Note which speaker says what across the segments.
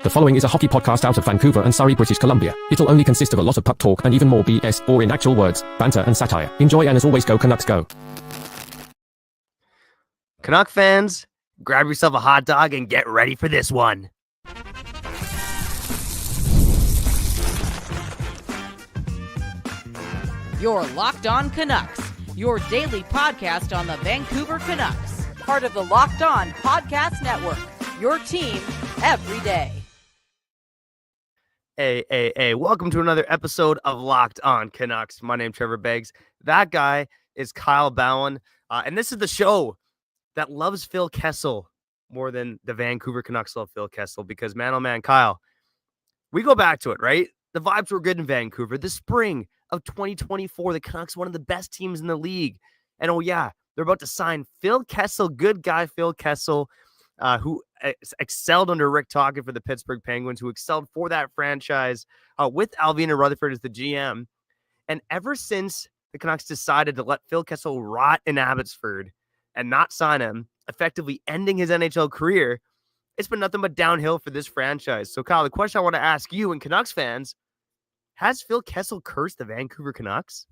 Speaker 1: The following is a hockey podcast out of Vancouver and Surrey, British Columbia. It'll only consist of a lot of puck talk and even more BS, or in actual words, banter and satire. Enjoy, and as always, go Canucks go.
Speaker 2: Canuck fans, grab yourself a hot dog and get ready for this one.
Speaker 3: You're Locked On Canucks, your daily podcast on the Vancouver Canucks, part of the Locked On Podcast Network, your team every day.
Speaker 2: Hey, welcome to another episode of Locked On Canucks. My name's Trevor Beggs. That guy is Kyle Bowen, and this is the show that loves Phil Kessel more than the Vancouver Canucks love Phil Kessel, because, man, oh man, Kyle, we go back to it, right? The vibes were good in Vancouver. The spring of 2024, the Canucks, one of the best teams in the league. And oh yeah, they're about to sign Phil Kessel, good guy Phil Kessel, who excelled under Rick Tocchet for the Pittsburgh Penguins, who excelled for that franchise with Alvina Rutherford as the GM. And ever since the Canucks decided to let Phil Kessel rot in Abbotsford and not sign him, effectively ending his NHL career, it's been nothing but downhill for this franchise. So, Kyle, the question I want to ask you and Canucks fans, has Phil Kessel cursed the Vancouver Canucks?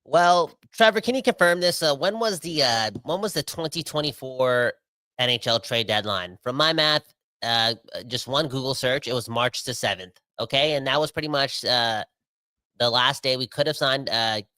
Speaker 4: Well, Trevor, can you confirm this? When was the 2024 NHL trade deadline? From my math, just one Google search, it was March the 7th. Okay, and that was pretty much the last day we could have signed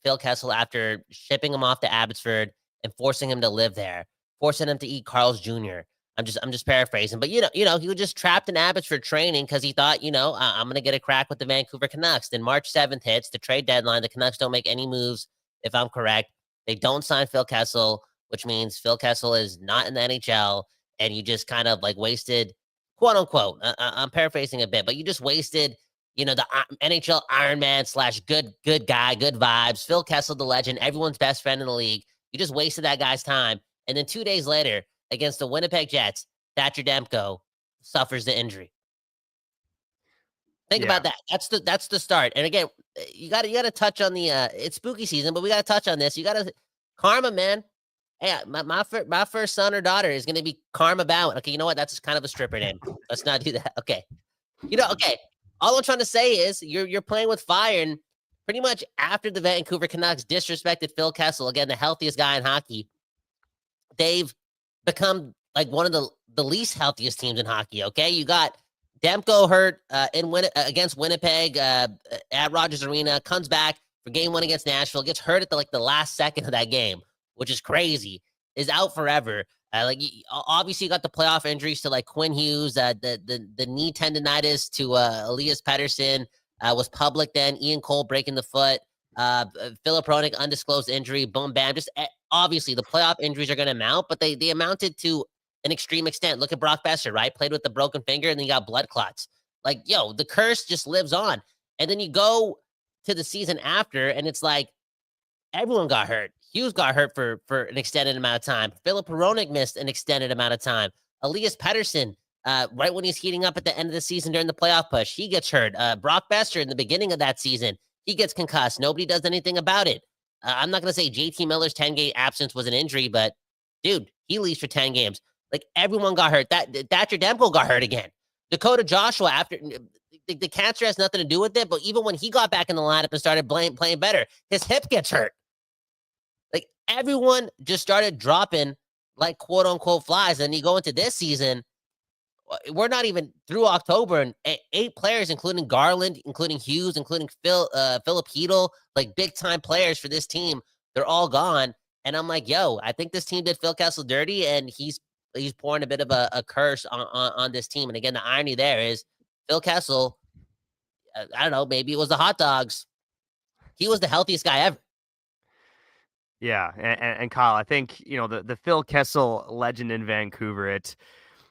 Speaker 4: Phil Kessel after shipping him off to Abbotsford and forcing him to live there, forcing him to eat Carl's Jr. I'm just paraphrasing, but you know, he was just trapped in Abbotsford training because he thought, I'm going to get a crack with the Vancouver Canucks. Then March 7th hits, the trade deadline. The Canucks don't make any moves, if I'm correct. They don't sign Phil Kessel, which means Phil Kessel is not in the NHL, and you just kind of like wasted, quote unquote, I'm paraphrasing a bit, but you just wasted, the NHL Iron Man / good guy, good vibes, Phil Kessel, the legend, everyone's best friend in the league. You just wasted that guy's time. And then 2 days later, against the Winnipeg Jets, Thatcher Demko suffers the injury. Think about that. That's the start. And again, you got to touch on the it's spooky season, but we got to touch on this. You got to karma, man. Hey, my first son or daughter is going to be Karma Bowen. Okay, you know what? That's kind of a stripper name. Let's not do that. Okay. Okay. All I'm trying to say is you're playing with fire, and pretty much after the Vancouver Canucks disrespected Phil Kessel, again, the healthiest guy in hockey, they've become like one of the least healthiest teams in hockey. Okay, you got Demko hurt against Winnipeg at Rogers Arena, comes back for game 1 against Nashville, gets hurt at the last second of that game, which is crazy, is out forever. Obviously you got the playoff injuries to like Quinn Hughes, the knee tendonitis to Elias Pettersson was public then, Ian Cole breaking the foot, Philip Hronek undisclosed injury, boom, bam. Just obviously the playoff injuries are going to mount, but they amounted to an extreme extent. Look at Brock Besser, right? Played with the broken finger, and then you got blood clots. The curse just lives on. And then you go to the season after, and it's like everyone got hurt. Hughes got hurt for an extended amount of time. Philip Hronek missed an extended amount of time. Elias Pettersson, right when he's heating up at the end of the season during the playoff push, he gets hurt. Brock Besser in the beginning of that season, he gets concussed. Nobody does anything about it. I'm not going to say JT Miller's 10-game absence was an injury, but, dude, he leaves for 10 games. Like, everyone got hurt. Thatcher Demko got hurt again. Dakota Joshua, after the cancer has nothing to do with it, but even when he got back in the lineup and started playing better, his hip gets hurt. Like, everyone just started dropping like quote-unquote flies. And you go into this season, we're not even through October, and 8 players, including Garland, including Hughes, including Philip Chytil, like big-time players for this team, they're all gone. And I'm like, I think this team did Phil Kessel dirty, and he's pouring a bit of a curse on this team. And again, the irony there is Phil Kessel, I don't know, maybe it was the hot dogs. He was the healthiest guy ever.
Speaker 2: Yeah, and Kyle, I think, the Phil Kessel legend in Vancouver,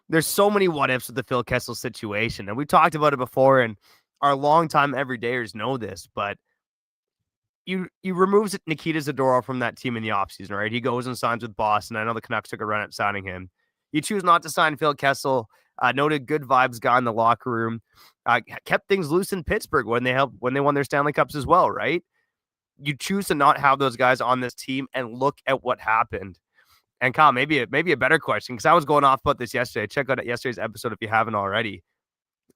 Speaker 2: there's so many what ifs with the Phil Kessel situation. And we talked about it before, and our longtime everydayers know this, but you remove Nikita Zadorov from that team in the offseason, right? He goes and signs with Boston. I know the Canucks took a run at signing him. You choose not to sign Phil Kessel, noted good vibes guy in the locker room, kept things loose in Pittsburgh when they won their Stanley Cups as well, right? You choose to not have those guys on this team, and look at what happened. And Kyle, maybe a better question, because I was going off about this yesterday. Check out yesterday's episode if you haven't already.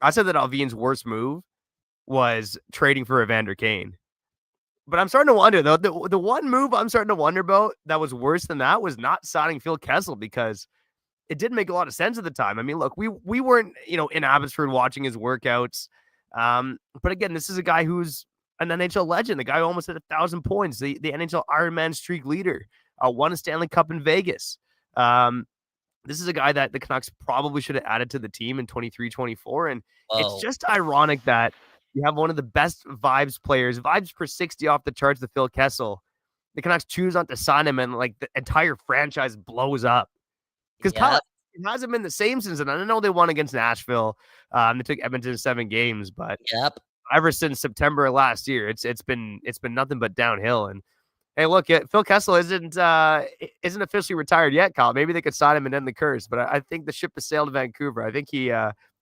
Speaker 2: I said that Alvin's worst move was trading for Evander Kane. But I'm starting to wonder, though, the one move I'm starting to wonder about that was worse than that was not signing Phil Kessel, because it didn't make a lot of sense at the time. I mean, look, we weren't, in Abbotsford watching his workouts. But again, this is a guy who's an NHL legend, the guy who almost hit 1,000 points, the NHL Ironman streak leader, won a Stanley Cup in Vegas. This is a guy that the Canucks probably should have added to the team in 23-24. And it's just ironic that you have one of the best vibes players, vibes per 60 off the charts, the Phil Kessel. The Canucks choose not to sign him, and like the entire franchise blows up. Because it hasn't been the same since then. I know they won against Nashville. They took Edmonton 7 games, but ever since September of last year, it's been nothing but downhill. And hey, look, Phil Kessel isn't officially retired yet, Kyle. Maybe they could sign him and end the curse. But I think the ship has sailed to Vancouver. I think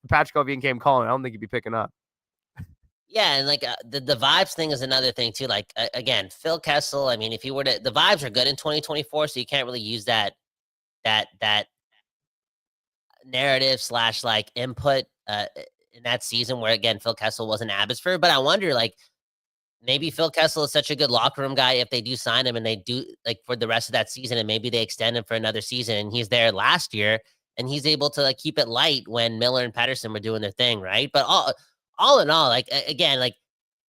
Speaker 2: Patrick Allvin came calling. I don't think he'd be picking up.
Speaker 4: Yeah, and like the vibes thing is another thing too. Like again, Phil Kessel. I mean, if you were to, the vibes are good in 2024, so you can't really use that narrative / like input in that season where again Phil Kessel wasn't Abbotsford. But I wonder, like, maybe Phil Kessel is such a good locker room guy if they do sign him and they do like for the rest of that season, and maybe they extend him for another season, and he's there last year and he's able to like keep it light when Miller and Pettersson were doing their thing, right? But all in all, like again, like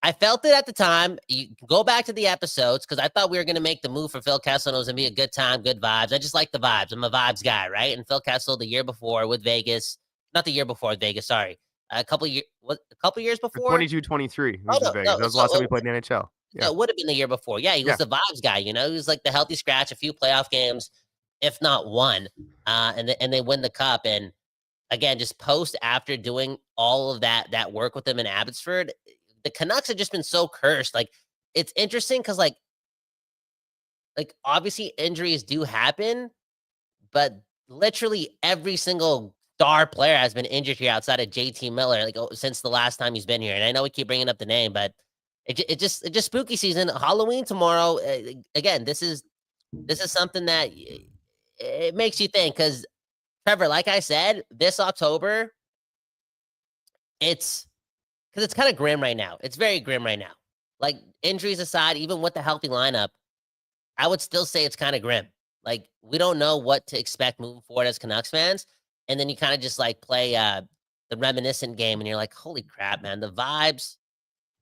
Speaker 4: I felt it at the time. You go back to the episodes because I thought we were going to make the move for Phil Kessel and it was going to be a good time, good vibes. I just like the vibes. I'm a vibes guy, right? And Phil Kessel the year before with Vegas, not the year before with Vegas, sorry. A couple years before?
Speaker 2: 22-23. That was the last time we played in the NHL.
Speaker 4: Yeah, it would have been the year before. Yeah, he was the vibes guy, He was like the healthy scratch, a few playoff games, if not one. And they win the cup. And again, just after doing all of that work with them in Abbotsford, the Canucks have just been so cursed. Like, it's interesting because like obviously injuries do happen, but literally every single star player has been injured here outside of JT Miller, like since the last time he's been here. And I know we keep bringing up the name, but it just spooky season. Halloween tomorrow. Again, this is something that it makes you think because Trevor, like I said, this October, it's kind of grim right now. It's very grim right now. Like injuries aside, even with the healthy lineup, I would still say it's kind of grim. Like we don't know what to expect moving forward as Canucks fans. And then you kind of just like play the reminiscent game and you're like, holy crap, man, the vibes.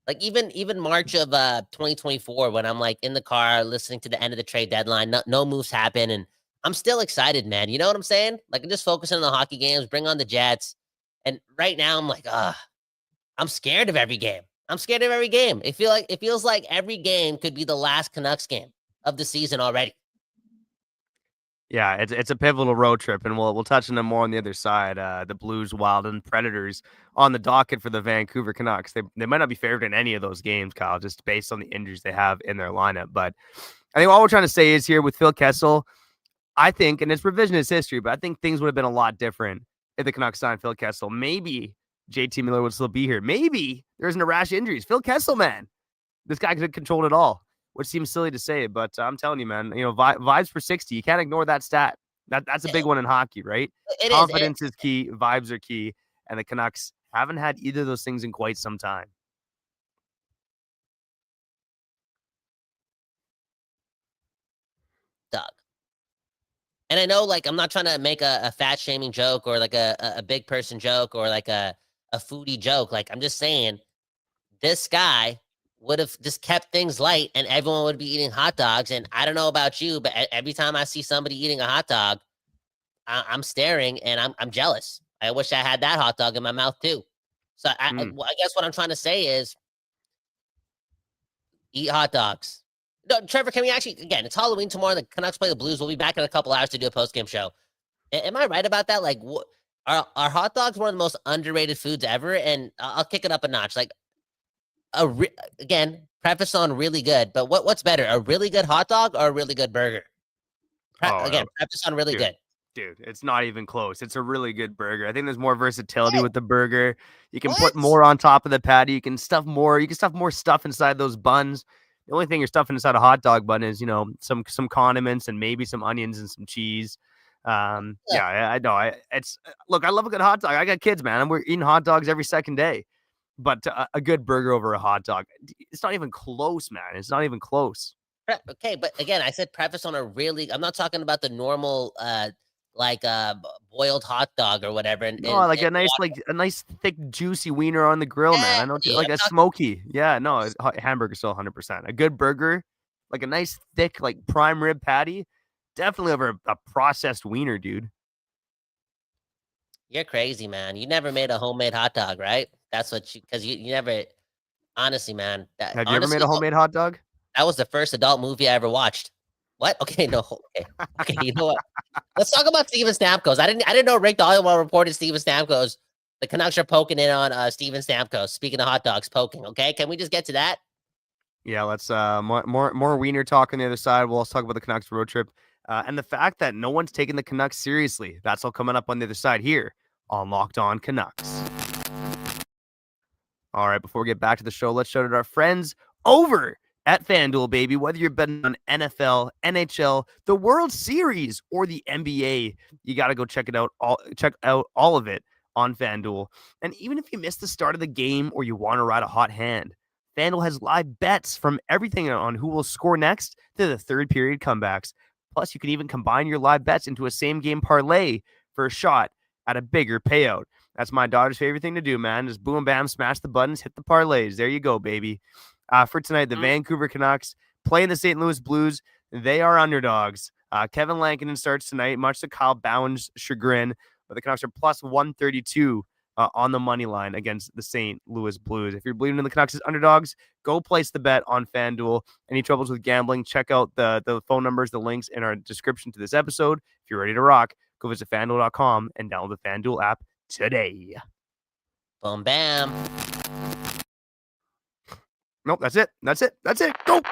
Speaker 4: Like even March of 2024, when I'm like in the car listening to the end of the trade deadline, no moves happen. And I'm still excited, man. You know what I'm saying? Like I'm just focusing on the hockey games, bring on the Jets. And right now I'm like, I'm scared of every game. It feels like every game could be the last Canucks game of the season already.
Speaker 2: Yeah, it's a pivotal road trip, and we'll touch on them more on the other side. The Blues, Wild, and Predators on the docket for the Vancouver Canucks. They might not be favored in any of those games, Kyle, just based on the injuries they have in their lineup. But I think all we're trying to say is here with Phil Kessel, I think, and it's revisionist history, but I think things would have been a lot different if the Canucks signed Phil Kessel. Maybe JT Miller would still be here. Maybe there isn't a rash of injuries. Phil Kessel, man, this guy could have controlled it all. Which seems silly to say, but I'm telling you, man, vibes for 60. You can't ignore that stat. That's a big one in hockey, right? Confidence is key. Vibes are key. And the Canucks haven't had either of those things in quite some time.
Speaker 4: Doug. And I know, like, I'm not trying to make a fat shaming joke or like a big person joke or like a foodie joke. Like, I'm just saying this guy would have just kept things light and everyone would be eating hot dogs. And I don't know about you, but every time I see somebody eating a hot dog, I'm staring and I'm jealous. I wish I had that hot dog in my mouth too. So I guess what I'm trying to say is eat hot dogs. No, Trevor, can we actually, again, it's Halloween tomorrow. The Canucks play the Blues. We'll be back in a couple hours to do a post-game show. Am I right about that? Like, are hot dogs one of the most underrated foods ever? And I'll kick it up a notch. Like, again, preface on really good, but what's better, a really good hot dog or a really good burger? Preface on really good.
Speaker 2: Dude, it's not even close. It's a really good burger. I think there's more versatility with the burger. You can put more on top of the patty. You can stuff more stuff inside those buns. The only thing you're stuffing inside a hot dog bun is, some condoments and maybe some onions and some cheese. Yeah, I know. Look, I love a good hot dog. I got kids, man. We're eating hot dogs every second day. But a good burger over a hot dog, it's not even close, man. It's not even close.
Speaker 4: Okay, but again, I said preface on a really. I'm not talking about the normal, boiled hot dog or whatever.
Speaker 2: No, like a nice thick juicy wiener on the grill, man. I know, like a smoky. Yeah, no, hamburger still 100%. A good burger, like a nice thick like prime rib patty, definitely over a processed wiener, dude.
Speaker 4: You're crazy, man. You never made a homemade hot dog, right? That's what because you never. Honestly, man.
Speaker 2: Have you ever made a homemade hot dog?
Speaker 4: That was the first adult movie I ever watched. What? Okay, no. Okay. You know what? Let's talk about Steven Stamkos. I didn't know Rick Dollywell reported Steven Stamkos. The Canucks are poking in on Steven Stamkos. Speaking of hot dogs, poking. Okay, can we just get to that?
Speaker 2: Yeah, let's more wiener talk on the other side. We'll also talk about the Canucks road trip and the fact that no one's taking the Canucks seriously. That's all coming up on the other side here on Locked On Canucks. All right, before we get back to the show, let's shout out our friends over at FanDuel, baby. Whether you're betting on NFL, NHL, the World Series, or the NBA, you got to go check out all of it on FanDuel. And even if you missed the start of the game or you want to ride a hot hand, FanDuel has live bets from everything on who will score next to the third period comebacks. Plus, you can even combine your live bets into a same-game parlay for a shot at a bigger payout. That's my daughter's favorite thing to do, man. Just boom, bam, smash the buttons, hit the parlays. There you go, baby. For tonight, the Vancouver Canucks playing the St. Louis Blues. They are underdogs. Kevin Lankinen starts tonight, much to Kyle Bowen's chagrin. But the Canucks are plus 132 on the money line against the St. Louis Blues. If you're believing in the Canucks as underdogs, go place the bet on FanDuel. Any troubles with gambling, check out the phone numbers, the links in our description to this episode. If you're ready to rock, go visit FanDuel.com and download the FanDuel app today.
Speaker 4: Boom, bam.
Speaker 2: Nope, that's it. Go.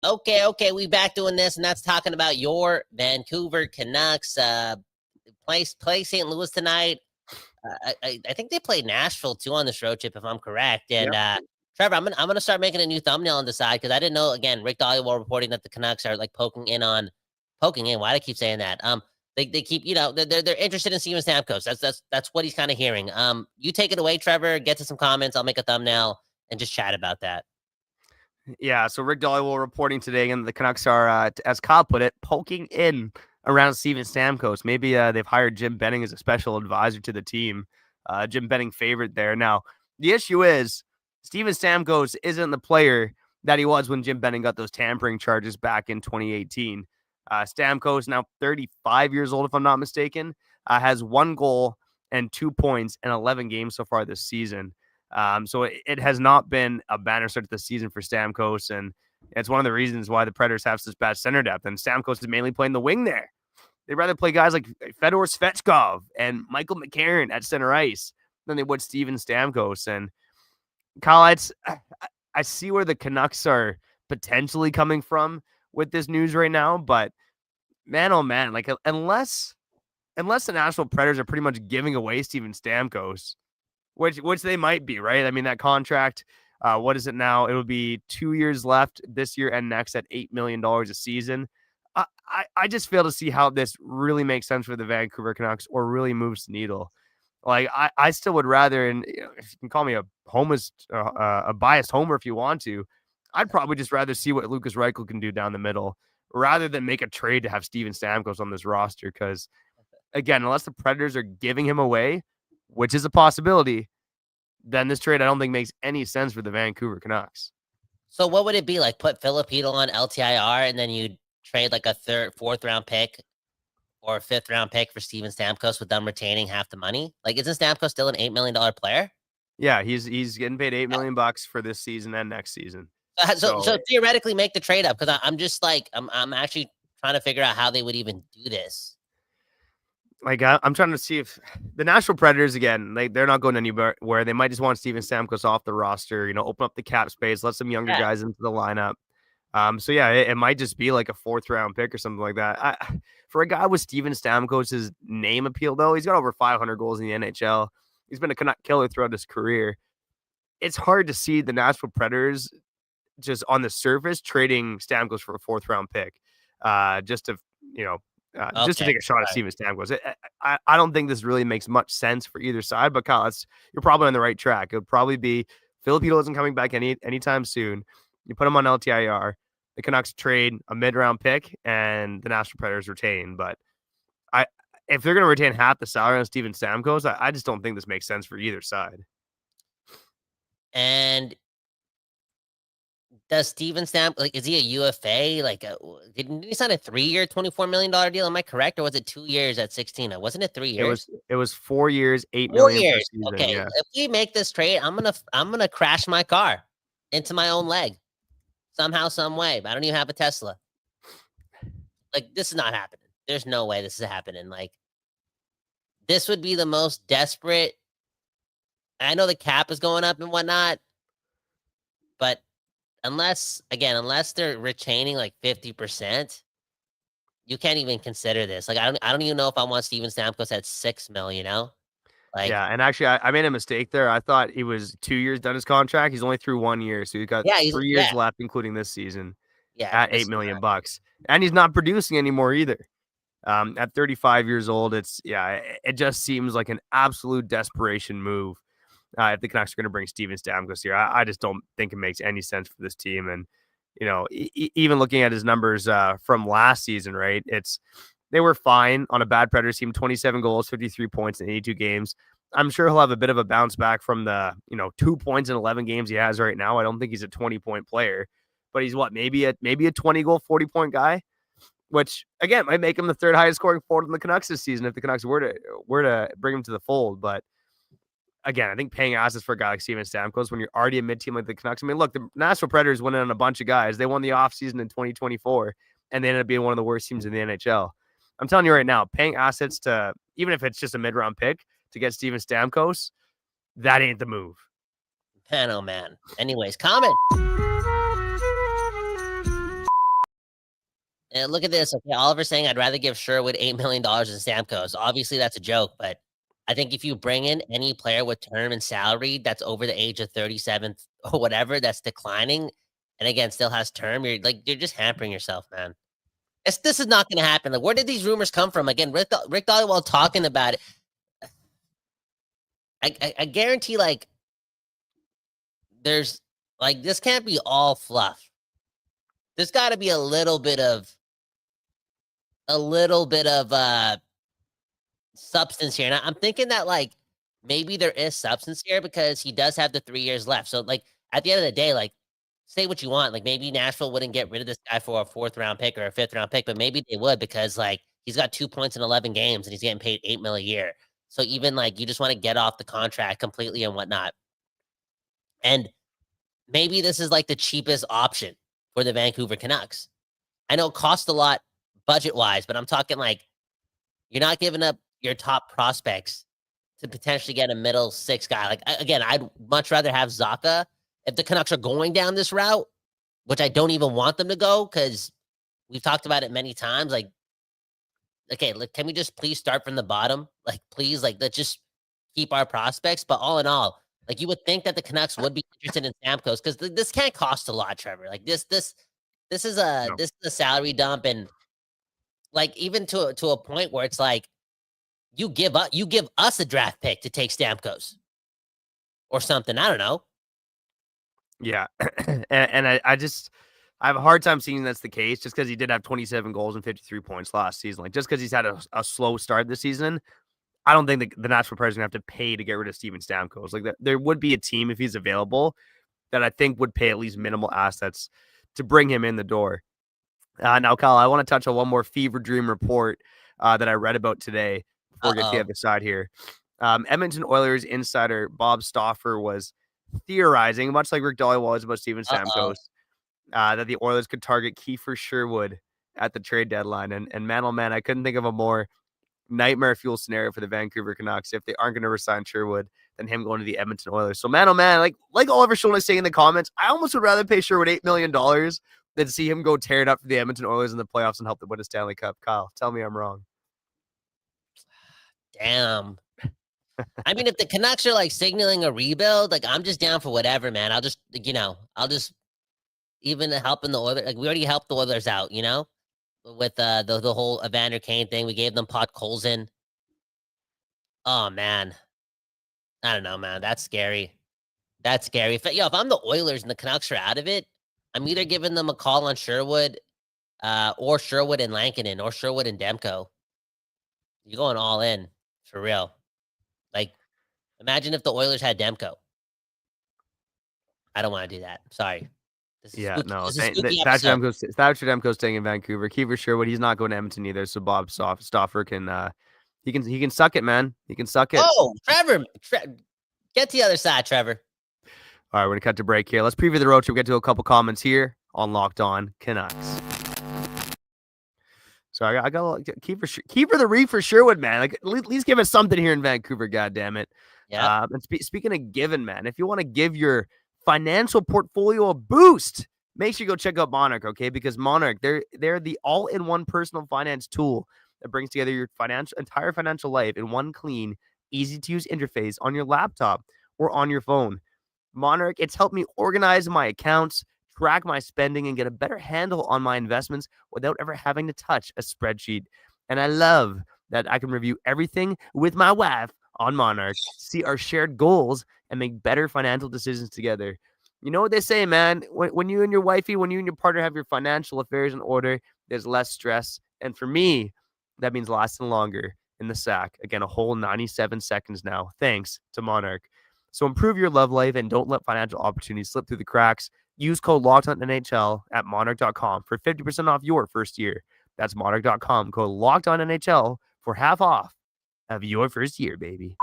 Speaker 4: Okay, we back doing this, and that's talking about your Vancouver Canucks. Play St. Louis tonight. I think they played Nashville too on this road trip, if I'm correct. And Trevor, I'm gonna start making a new thumbnail on the side because I didn't know. Again, Rick Dollywell reporting that the Canucks are like poking in. Why do I keep saying that? They keep they're interested in Steven Stamkos. That's what he's kind of hearing. You take it away, Trevor. Get to some comments. I'll make a thumbnail and just chat about that.
Speaker 2: Yeah, so Rick Dollywell reporting today, and the Canucks are, as Kyle put it, poking in around Steven Stamkos. Maybe they've hired Jim Benning as a special advisor to the team. Jim Benning favorite there. Now, the issue is Steven Stamkos isn't the player that he was when Jim Benning got those tampering charges back in 2018. Stamkos, now 35 years old, if I'm not mistaken, has 1 goal and 2 points in 11 games so far this season. So it has not been a banner start to the season for Stamkos, and it's one of the reasons why the Predators have such bad center depth. And Stamkos is mainly playing the wing there. They'd rather play guys like Fedor Svechkov and Michael McCarron at center ice than they would Steven Stamkos. And Kyle, I see where the Canucks are potentially coming from with this news right now, but man, oh man, like unless the Nashville Predators are pretty much giving away Steven Stamkos, which they might be, right? I mean, that contract, what is it now? It'll be 2 years left this year and next at $8 million a season. I just fail to see how this really makes sense for the Vancouver Canucks or really moves the needle. Like, I still would rather, and if you can call me a biased homer if you want to, I'd probably just rather see what Lucas Reichel can do down the middle rather than make a trade to have Steven Stamkos on this roster. Because, again, unless the Predators are giving him away, which is a possibility, then this trade I don't think makes any sense for the Vancouver Canucks.
Speaker 4: So what would it be like? Put Filipino on LTIR and then you trade like a fourth round pick or a fifth round pick for Steven Stamkos with them retaining half the money? Like, isn't Stamkos still an $8 million player?
Speaker 2: Yeah, he's getting paid $8 million for this season and next season.
Speaker 4: So theoretically make the trade up, because I'm just like I'm actually trying to figure out how they would even do this.
Speaker 2: Like, I'm trying to see if the Nashville Predators, again, they're not going anywhere. They might just want Steven Stamkos off the roster, open up the cap space, let some younger guys into the lineup. So yeah, it might just be like a 4th-round pick or something like that. For a guy with Steven Stamkos' name appeal, though, he's got over 500 goals in the NHL. He's been a Canuck killer throughout his career. It's hard to see the Nashville Predators just on the surface trading Stamkos for a 4th-round pick, just to just to
Speaker 4: Okay.
Speaker 2: take a shot at
Speaker 4: All right.
Speaker 2: Steven Stamkos. I don't think this really makes much sense for either side, but Kyle, you're probably on the right track. It would probably be Filipino isn't coming back anytime soon. You put him on LTIR. The Canucks trade a mid-round pick, and the Nashville Predators retain. But if they're going to retain half the salary on Steven Stamkos, I just don't think this makes sense for either side.
Speaker 4: And does Steven Stamkos, is he a UFA? Didn't he sign a 3-year, $24 million deal? Am I correct? Or was it 2 years at 16? Wasn't it 3 years?
Speaker 2: It was 4 years, $8
Speaker 4: 4
Speaker 2: million per
Speaker 4: years.
Speaker 2: season.
Speaker 4: Okay.
Speaker 2: Yeah.
Speaker 4: If we make this trade, I'm gonna crash my car into my own leg somehow, some way. But I don't even have a Tesla. This is not happening. There's no way this is happening. This would be the most desperate. I know the cap is going up and whatnot, but unless they're retaining 50%, you can't even consider this. I don't even know if I want Steven Stamkos at $6 million.
Speaker 2: Yeah, and actually, I made a mistake there. I thought he was 2 years done his contract. He's only through 1 year, so he's got 3 years left, including this season, at $8 million bucks, and he's not producing anymore either. At 35 years old, it just seems like an absolute desperation move. If the Canucks are going to bring Steven Stamkos here, I just don't think it makes any sense for this team. And even looking at his numbers from last season, right? They were fine on a bad Predators team, 27 goals, 53 points in 82 games. I'm sure he'll have a bit of a bounce back from the 2 points in 11 games he has right now. I don't think he's a 20-point player, but he's maybe a 20-goal, 40-point guy, which again might make him the 3rd highest scoring forward in the Canucks this season if the Canucks were to bring him to the fold. But again, I think paying assets for a guy like Steven Stamkos when you're already a mid-team like the Canucks. I mean, look, the Nashville Predators went on a bunch of guys. They won the offseason in 2024, and they ended up being one of the worst teams in the NHL. I'm telling you right now, paying assets to, even if it's just a mid-round pick, to get Steven Stamkos, that ain't the move.
Speaker 4: Man, oh man. Anyways, comment. And look at this. Okay, Oliver saying I'd rather give Sherwood $8 million than Stamkos. Obviously, that's a joke, but I think if you bring in any player with term and salary that's over the age of 37 or whatever, that's declining, and again still has term, you're just hampering yourself, man. This is not going to happen. Where did these rumors come from? Again, Rick Dhaliwal talking about it. I guarantee, there's this can't be all fluff. There's got to be a little bit of substance here. And I'm thinking that maybe there is substance here because he does have the 3 years left. So at the end of the day, say what you want. Maybe Nashville wouldn't get rid of this guy for a 4th-round pick or a 5th-round pick, but maybe they would because he's got 2 points in 11 games and he's getting paid $8 million a year. So even you just want to get off the contract completely and whatnot. And maybe this is the cheapest option for the Vancouver Canucks. I know it costs a lot budget-wise, but I'm talking you're not giving up your top prospects to potentially get a middle 6 guy. Again, I'd much rather have Zacha if the Canucks are going down this route, which I don't even want them to go because we've talked about it many times. Okay, can we just please start from the bottom? Please, let's just keep our prospects. But all in all, you would think that the Canucks would be interested in Stamkos because this can't cost a lot, Trevor. This is a salary dump, and even to a point where it's you give us a draft pick to take Stamkos or something. I don't know.
Speaker 2: Yeah, and I have a hard time seeing that's the case just because he did have 27 goals and 53 points last season. Just because he's had a slow start this season, I don't think the Nashville Predators are going to have to pay to get rid of Steven Stamkos. There would be a team if he's available that I think would pay at least minimal assets to bring him in the door. Now, Kyle, I want to touch on one more fever dream report that I read about today before we get to the other side here. Edmonton Oilers insider Bob Stauffer was theorizing, much like Rick Dhaliwal was about Steven Stamkos, that the Oilers could target Kiefer Sherwood at the trade deadline. And man, oh man, I couldn't think of a more nightmare fuel scenario for the Vancouver Canucks if they aren't going to resign Sherwood than him going to the Edmonton Oilers. So man, oh man, like Oliver Schultz saying in the comments, I almost would rather pay Sherwood $8 million than see him go tear it up for the Edmonton Oilers in the playoffs and help them win a Stanley Cup. Kyle, tell me I'm wrong.
Speaker 4: Damn. I mean, if the Canucks are like signaling a rebuild, like I'm just down for whatever, man. I'll just, even helping the Oilers. Like we already helped the Oilers out, with the whole Evander Kane thing. We gave them Pot Colson. Oh man, I don't know, man. That's scary. That's scary. If I'm the Oilers and the Canucks are out of it, I'm either giving them a call on Sherwood, or Sherwood and Lankinen, or Sherwood and Demko. You're going all in for real. Like, imagine if the Oilers had Demko. I don't want to do that. Sorry. This is spooky.
Speaker 2: No.
Speaker 4: This is spooky
Speaker 2: Thatcher Demko's staying in Vancouver. Kiefer Sherwood, he's not going to Edmonton either. So Bob Stauffer can he can suck it, man. He can suck it.
Speaker 4: Oh, Trevor, get to the other side, Trevor.
Speaker 2: All right, we're gonna cut to break here. Let's preview the road trip. We'll get to a couple comments here on Locked On Canucks. So I got Kiefer the Reefer Sherwood, man. Like, at least give us something here in Vancouver. God damn it.
Speaker 4: Yeah.
Speaker 2: And speaking of giving, man, if you want to give your financial portfolio a boost, make sure you go check out Monarch, okay? Because Monarch, they're the all-in-one personal finance tool that brings together your entire financial life in one clean, easy-to-use interface on your laptop or on your phone. Monarch, it's helped me organize my accounts, track my spending, and get a better handle on my investments without ever having to touch a spreadsheet. And I love that I can review everything with my wife on Monarch, see our shared goals, and make better financial decisions together. You know what they say, man? When you and your wifey, when you and your partner have your financial affairs in order, there's less stress. And for me, that means lasting longer in the sack. Again, a whole 97 seconds now, thanks to Monarch. So improve your love life and don't let financial opportunities slip through the cracks. Use code LOCKEDONNHL at monarch.com for 50% off your first year. That's monarch.com, code LOCKEDONNHL for half off of your first year, baby.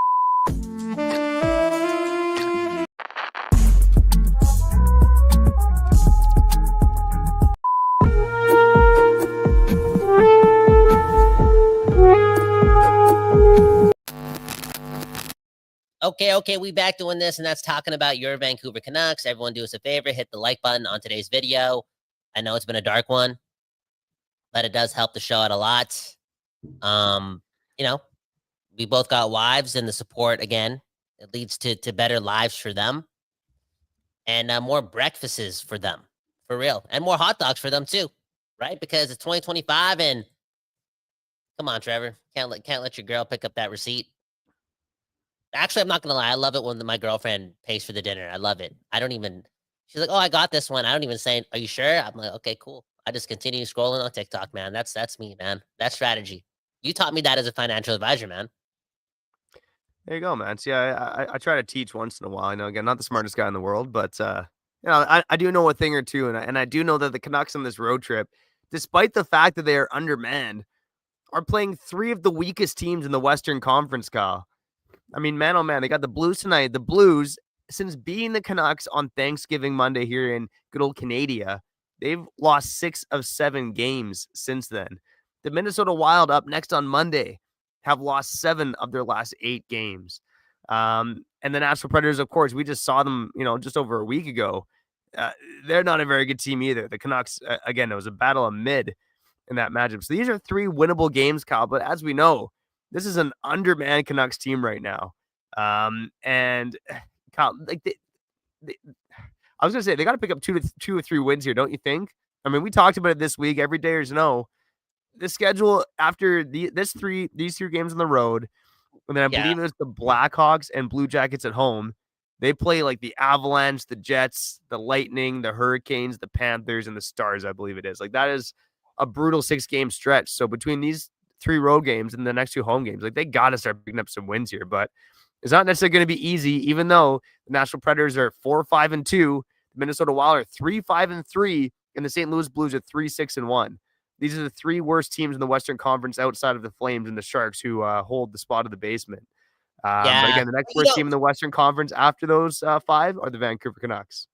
Speaker 4: Okay, we back doing this, and that's talking about your Vancouver Canucks. Everyone do us a favor, hit the like button on today's video. I know it's been a dark one, but it does help the show out a lot. We both got wives, and the support, again, it leads to better lives for them, and more breakfasts for them, for real, and more hot dogs for them too, right? Because it's 2025, and come on, Trevor, can't let your girl pick up that receipt. Actually, I'm not going to lie. I love it when my girlfriend pays for the dinner. I love it. She's like, oh, I got this one. I don't even say, are you sure? I'm like, okay, cool. I just continue scrolling on TikTok, man. That's me, man. That's strategy. You taught me that as a financial advisor, man.
Speaker 2: There you go, man. See, I try to teach once in a while. I know, again, not the smartest guy in the world, but I do know a thing or two, and I do know that the Canucks on this road trip, despite the fact that they are undermanned, are playing three of the weakest teams in the Western Conference, Kyle. I mean, man, oh man, they got the Blues tonight. The Blues, since beating the Canucks on Thanksgiving Monday here in good old Canada, they've lost 6 of 7 games since then. The Minnesota Wild, up next on Monday, have lost 7 of their last 8 games. And the Nashville Predators, of course, we just saw them, just over a week ago. They're not a very good team either. The Canucks, again, it was a battle of mid in that matchup. So these are 3 winnable games, Kyle. But as we know, this is an undermanned Canucks team right now. And Kyle, like I was gonna say, they got to pick up 2 or 3 wins here, don't you think? I mean, we talked about it this week. Every Dayers know the schedule after these 3 games on the road, and then I believe it's the Blackhawks and Blue Jackets at home. They play like the Avalanche, the Jets, the Lightning, the Hurricanes, the Panthers, and the Stars. I believe it is. Like, that is a brutal 6-game stretch. So between these 3 road games and the nenext 2 home games, like, they got to start picking up some wins here. But it's not necessarily going to be easy, even though the Nashville Predators are 4-5-2, the Minnesota Wild are 3-5-3, and the St. Louis Blues are 3-6-1. These are the 3 worst teams in the Western Conference outside of the Flames and the Sharks, who hold the spot of the basement. But again, the next worst team in the Western Conference after those 5 are the Vancouver Canucks.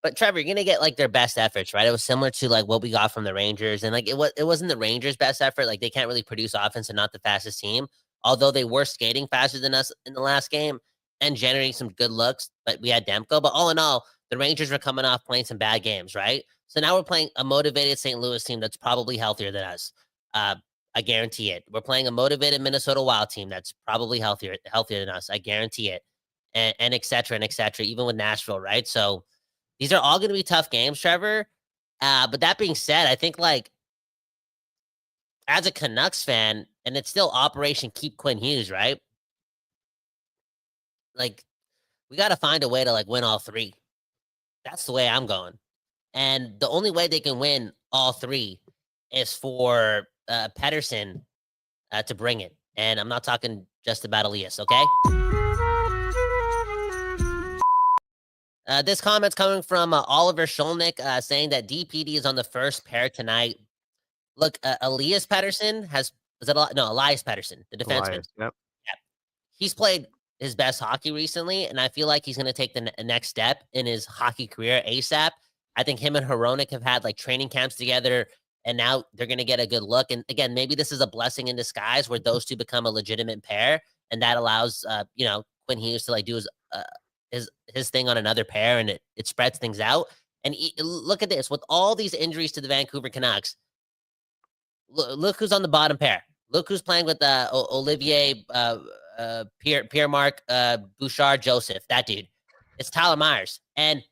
Speaker 4: But Trevor, you're gonna get like their best efforts, right? It was similar to like what we got from the Rangers, and like it wasn't the Rangers' best effort. Like, they can't really produce offense and not the fastest team, although they were skating faster than us in the last game and generating some good looks. But we had Demko. But all in all, the Rangers were coming off playing some bad games, right? So now we're playing a motivated St. Louis team that's probably healthier than us. I guarantee it. We're playing a motivated Minnesota Wild team that's probably healthier than us. I guarantee it. And et cetera, even with Nashville, right? So these are all going to be tough games, Trevor. But that being said, I think like as a Canucks fan, and it's still Operation Keep Quinn Hughes, right? Like we got to find a way to like win all three. That's the way I'm going. And the only way they can win all three is for Pettersson to bring it. And I'm not talking just about Elias, okay? This comment's coming from Oliver Sholnick saying that DPD is on the first pair tonight. Look, Elias Pettersson Elias Pettersson, the defenseman.
Speaker 2: Elias, yep.
Speaker 4: He's played his best hockey recently, and I feel like he's going to take the next step in his hockey career ASAP. I think him and Hronek have had like training camps together, and now they're going to get a good look. And again, maybe this is a blessing in disguise where those two become a legitimate pair, and that allows Quinn Hughes to like do his thing on another pair, and it spreads things out. And look at this, with all these injuries to the Vancouver Canucks, look who's on the bottom pair. Look who's playing with Olivier Pierre-Marc Bouchard Joseph. That dude. It's Tyler Myers. And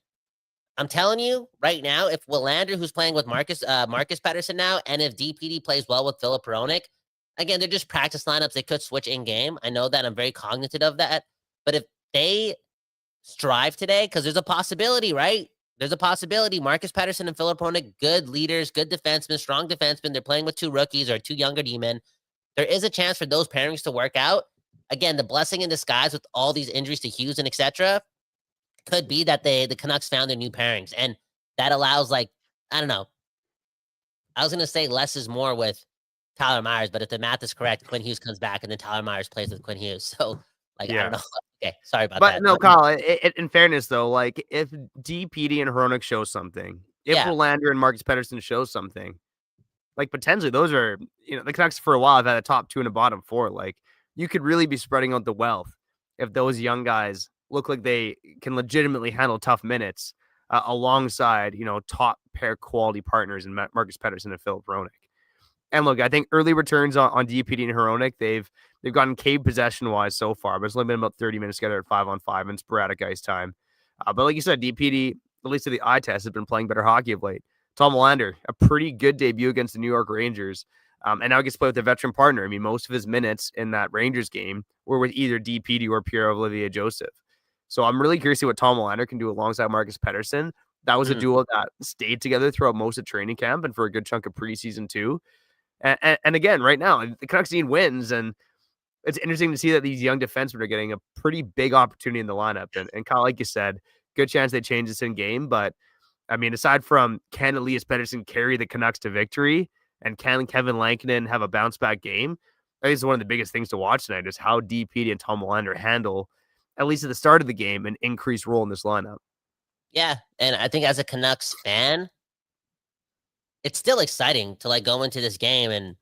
Speaker 4: I'm telling you right now, if Willander, who's playing with Marcus Pettersson now, and if DPD plays well with Philip Hronek, again, they're just practice lineups. They could switch in game. I know that. I'm very cognizant of that. But if they strive today, because there's a possibility, right? There's a possibility. Marcus Pettersson and Philip Hronek, good leaders, good defensemen, strong defensemen. They're playing with two rookies or two younger D-men. There is a chance for those pairings to work out. Again, the blessing in disguise with all these injuries to Hughes and etc. could be that the Canucks found their new pairings. And that allows, like, I don't know. I was going to say less is more with Tyler Myers, but if the math is correct, Quinn Hughes comes back and then Tyler Myers plays with Quinn Hughes. So, like,
Speaker 2: Yeah.
Speaker 4: I don't know. Okay, sorry about
Speaker 2: But
Speaker 4: that.
Speaker 2: no, Kyle, in fairness, though, like if DPD and Hronek show something, if Willander and Marcus Pettersson show something, like potentially those are, the Canucks for a while have had a top two and a bottom four. Like you could really be spreading out the wealth if those young guys look like they can legitimately handle tough minutes alongside, top pair quality partners in Marcus Pettersson and Philip Hronek. And look, I think early returns on DPD and Hronek, they've gotten cave possession wise so far, but it's only been about 30 minutes together at 5-on-5 and sporadic ice time. But like you said, DPD, at least to the eye test, has been playing better hockey of late. Tom Willander, a pretty good debut against the New York Rangers, and now gets to play with a veteran partner. I mean, most of his minutes in that Rangers game were with either DPD or Pierre-Olivier Joseph. So I'm really curious to see what Tom Willander can do alongside Marcus Pettersson. That was a duo that stayed together throughout most of training camp and for a good chunk of preseason too. And again, right now, the Canucks need wins, and it's interesting to see that these young defensemen are getting a pretty big opportunity in the lineup. And Kyle, like you said, good chance they change this in game. But, I mean, aside from can Elias Pettersson carry the Canucks to victory, and can Kevin Lankinen have a bounce-back game, I think it's one of the biggest things to watch tonight is how DPD and Tom Willander handle, at least at the start of the game, an increased role in this lineup. Yeah,
Speaker 4: and I think as a Canucks fan, it's still exciting to like go into this game and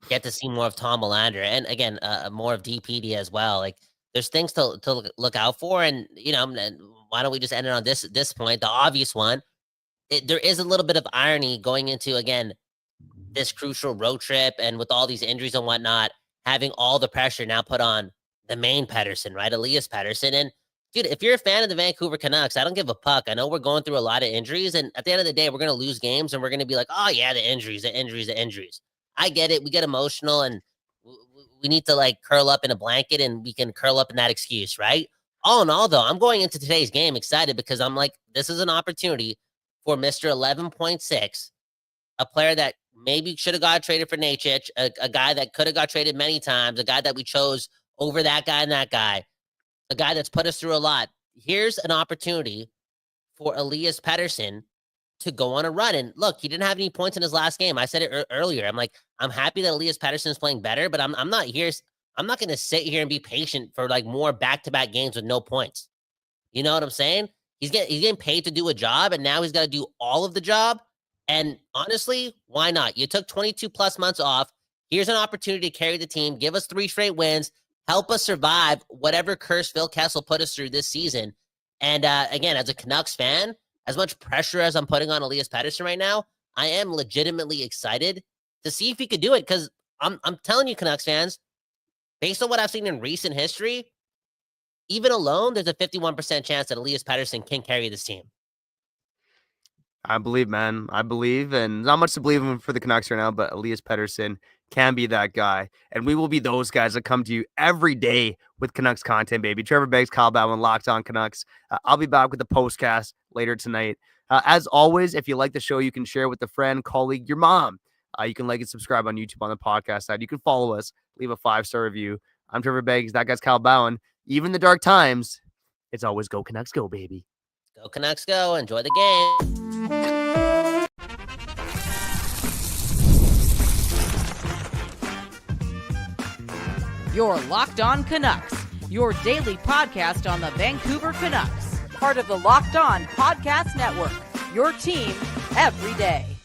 Speaker 4: get to see more of Tom Willander and again, more of DPD as well. Like there's things to look out for. And, why don't we just end it on this point? The obvious one, there is a little bit of irony going into, again, this crucial road trip. And with all these injuries and whatnot, having all the pressure now put on the main Pettersson, right? Elias Pettersson. And dude, if you're a fan of the Vancouver Canucks, I don't give a puck. I know we're going through a lot of injuries, and at the end of the day, we're going to lose games, and we're going to be like, oh, yeah, the injuries. I get it. We get emotional, and we need to, like, curl up in a blanket, and we can curl up in that excuse, right? All in all, though, I'm going into today's game excited because I'm like, this is an opportunity for Mr. 11.6, a player that maybe should have got traded for Nacich, a guy that could have got traded many times, a guy that we chose over that guy and that guy, a guy that's put us through a lot. Here's an opportunity for Elias Pettersson to go on a run. And look, he didn't have any points in his last game. I said it earlier. I'm like, I'm happy that Elias Pettersson is playing better, but I'm not here. I'm not going to sit here and be patient for like more back-to-back games with no points. You know what I'm saying? He's getting paid to do a job, and now he's got to do all of the job. And honestly, why not? You took 22 plus months off. Here's an opportunity to carry the team, give us 3 straight wins, help us survive whatever curse Phil Kessel put us through this season. And again, as a Canucks fan, as much pressure as I'm putting on Elias Pettersson right now, I am legitimately excited to see if he could do it. Because I'm telling you, Canucks fans, based on what I've seen in recent history, even alone, there's a 51% chance that Elias Pettersson can carry this team.
Speaker 2: I believe, man. I believe, and not much to believe in for the Canucks right now, but Elias Pettersson can be that guy. And we will be those guys that come to you every day with Canucks content, baby. Trevor Beggs, Kyle Bowen, Locked On Canucks. I'll be back with the postcast later tonight. As always, if you like the show, you can share with a friend, colleague, your mom. You can like and subscribe on YouTube on the podcast side. You can follow us, leave a 5-star review. I'm Trevor Beggs. That guy's Kyle Bowen. Even in the dark times, it's always go Canucks go, baby.
Speaker 4: Go Canucks go. Enjoy the game.
Speaker 3: You're Locked On Canucks, your daily podcast on the Vancouver Canucks. Part of the Locked On Podcast Network, your team every day.